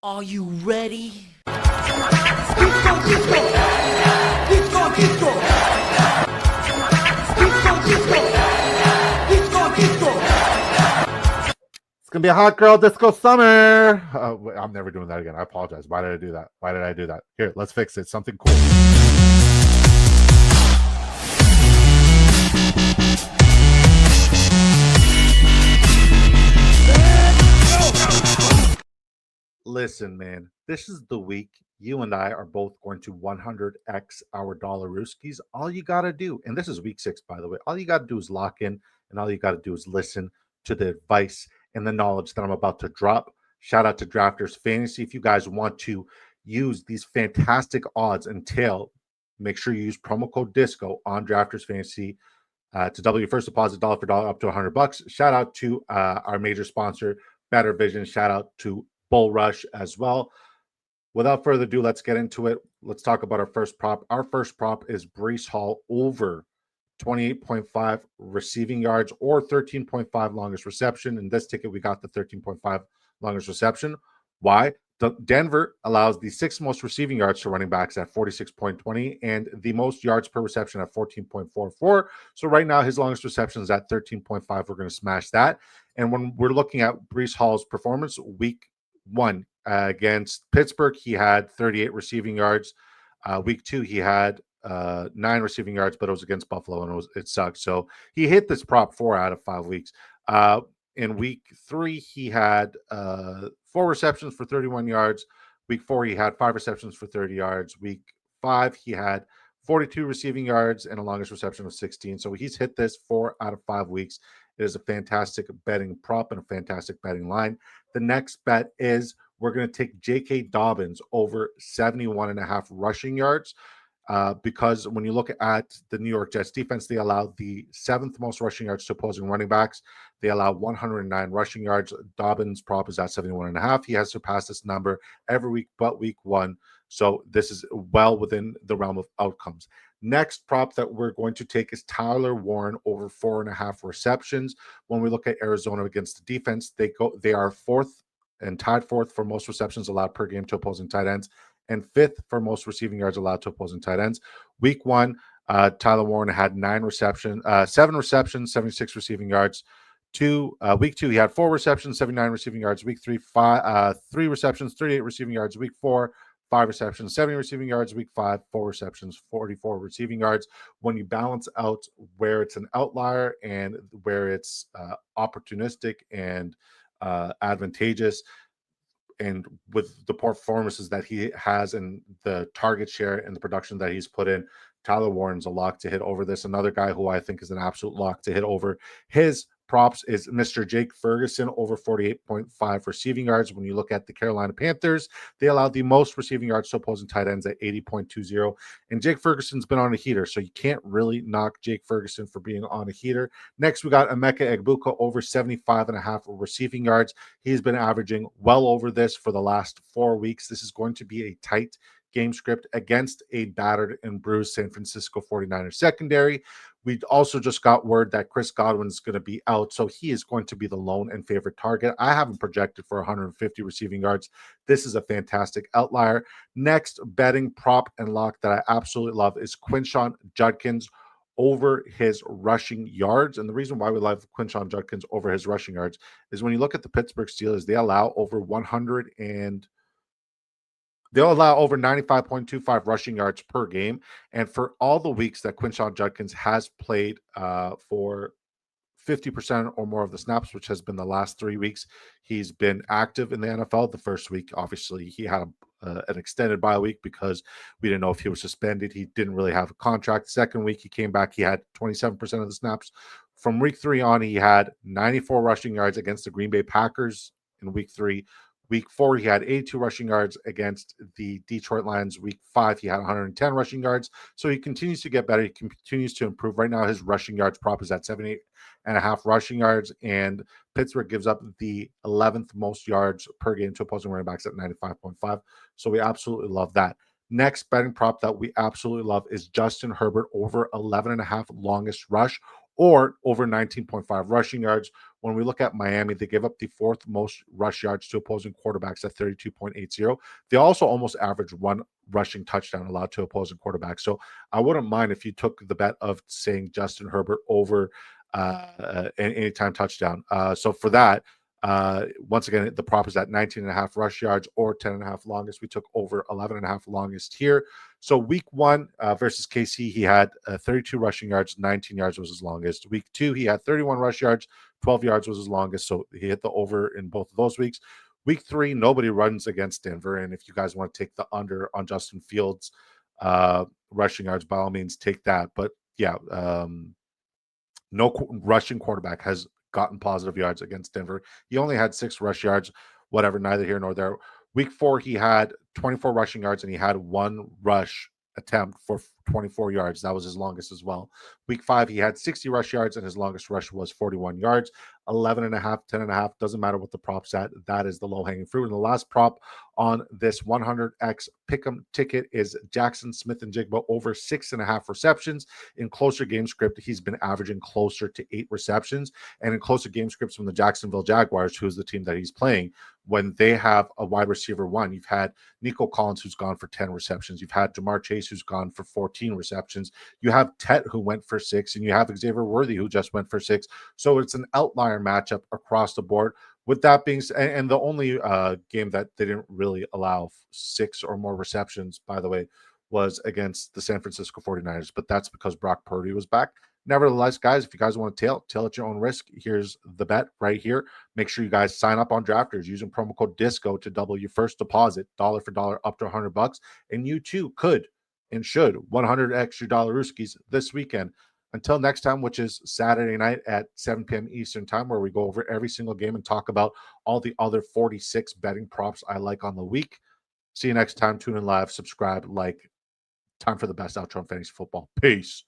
Are you ready? It's gonna be a hot girl disco summer. I'm never doing that again. I apologize. Why did I do that? Why did I do that? Here, let's fix it. Something cool. Listen, man, this is the week you and I are both going to 100x our dollar rooskies. All you got to do, and this is week 6, by the way, all you got to do is lock in, and all you got to do is listen to the advice and the knowledge that I'm about to drop. Shout out to Drafters Fantasy. If you guys want to use these fantastic odds and tail, make sure you use promo code DISCO on Drafters Fantasy to double your first deposit dollar for dollar up to $100. Shout out to our major sponsor, Better Vision. Shout out to Bull Rush as well. Without further ado, let's get into it. Let's talk about our first prop. Our first prop is Breece Hall over 28.5 receiving yards or 13.5 longest reception. In this ticket, we got the 13.5 longest reception. Why? Denver allows the 6th most receiving yards to running backs at 46.20 and the most yards per reception at 14.44. So right now, his longest reception is at 13.5. We're going to smash that. And when we're looking at Breece Hall's performance, week 1 against Pittsburgh, he had 38 receiving yards. Week 2, he had 9 receiving yards, but it was against Buffalo and it sucked. So he hit this prop 4 out of 5 weeks. In week 3, he had 4 receptions for 31 yards. Week 4, he had 5 receptions for 30 yards. Week 5, he had 42 receiving yards and a longest reception of 16. So he's hit this 4 out of 5 weeks. It is a fantastic betting prop and a fantastic betting line. The next bet is we're going to take J.K. Dobbins over 71.5 rushing yards. Because when you look at the New York Jets defense, they allow the 7th most rushing yards to opposing running backs. They allow 109 rushing yards. Dobbins' prop is at 71.5. He has surpassed this number every week but week 1. So this is well within the realm of outcomes. Next prop that we're going to take is Tyler Warren over 4.5 receptions. When we look at Arizona against the defense, they are 4th and tied 4th for most receptions allowed per game to opposing tight ends, and 5th for most receiving yards allowed to opposing tight ends. Week 1, Tyler Warren had 7 receptions, 76 receiving yards. Week 2, he had 4 receptions, 79 receiving yards. Week 3, 3 receptions, 38 receiving yards. Week 4, 5 receptions, 70 receiving yards. Week 5, 4 receptions, 44 receiving yards. When you balance out where it's an outlier and where it's opportunistic and advantageous, and with the performances that he has and the target share and the production that he's put in, Tyler Warren's a lock to hit over this. Another guy who I think is an absolute lock to hit over his props is Mr. Jake Ferguson over 48.5 receiving yards. When you look at the Carolina Panthers, they allowed the most receiving yards to opposing tight ends at 80.20. And Jake Ferguson's been on a heater, so you can't really knock Jake Ferguson for being on a heater. Next, we got Emeka Egbuka over 75.5 receiving yards. He's been averaging well over this for the last 4 weeks. This is going to be a tight game script against a battered and bruised San Francisco 49ers secondary. We also just got word that Chris Godwin's going to be out, so he is going to be the lone and favorite target. I have him projected for 150 receiving yards. This is a fantastic outlier. Next betting prop and lock that I absolutely love is Quinshon Judkins over his rushing yards. And the reason why we love Quinshon Judkins over his rushing yards is when you look at the Pittsburgh Steelers, they allow over 95.25 rushing yards per game. And for all the weeks that Quinshon Judkins has played for 50% or more of the snaps, which has been the last 3 weeks, he's been active in the NFL. The first week, obviously, he had an extended bye week because we didn't know if he was suspended. He didn't really have a contract. The second week, he came back. He had 27% of the snaps. From week 3 on, he had 94 rushing yards against the Green Bay Packers in week 3. Week 4, he had 82 rushing yards against the Detroit Lions. Week 5, he had 110 rushing yards. So he continues to get better. He continues to improve. Right now, his rushing yards prop is at 78.5 rushing yards, and Pittsburgh gives up the 11th most yards per game to opposing running backs at 95.5. So we absolutely love that. Next betting prop that we absolutely love is Justin Herbert over 11.5 longest rush or over 19.5 rushing yards. When we look at Miami, they give up the fourth most rush yards to opposing quarterbacks at 32.80. They also almost average one rushing touchdown allowed to opposing quarterbacks. So I wouldn't mind if you took the bet of saying Justin Herbert over anytime touchdown. So for that, once again, the prop is at 19.5 rush yards or 10.5 longest. We took over 11.5 longest here. So week one versus KC, he had 32 rushing yards, 19 yards was his longest. Week two, he had 31 rush yards, 12 yards was his longest. So he hit the over in both of those weeks. Week three, nobody runs against Denver. And if you guys want to take the under on Justin Fields rushing yards, by all means, take that. But yeah, no rushing quarterback has gotten positive yards against Denver. He only had 6 rush yards, whatever, neither here nor there. Week 4, he had 24 rushing yards and he had one rush attempt for 24 yards. That was his longest as well. Week 5, he had 60 rush yards and his longest rush was 41 yards. 11 and a half, 10 and a half, doesn't matter what the prop's at. That is the low hanging fruit. And the last prop on this 100x pick'em ticket is Jackson Smith and Jigba over 6.5 receptions. In closer game script, he's been averaging closer to 8 receptions. And in closer game scripts from the Jacksonville Jaguars, who's the team that he's playing, when they have a wide receiver one, you've had Nico Collins, who's gone for 10 receptions. You've had Jamar Chase, who's gone for 14 receptions. You have Tet, who went for 6, and you have Xavier Worthy, who just went for 6. So it's an outlier matchup across the board. With that being said, and the only game that they didn't really allow 6 or more receptions, by the way, was against the San Francisco 49ers, but that's because Brock Purdy was back. Nevertheless, guys, if you guys want to tail at your own risk, here's the bet right here. Make sure you guys sign up on Drafters using promo code DISCO to double your first deposit, dollar for dollar, up to $100, and you too could and should 100x your dollar rooskies this weekend. Until next time, which is Saturday night at 7 p.m. Eastern time, where we go over every single game and talk about all the other 46 betting props I like on the week. See you next time. Tune in live, subscribe, like. Time for the best outro in fantasy football. Peace.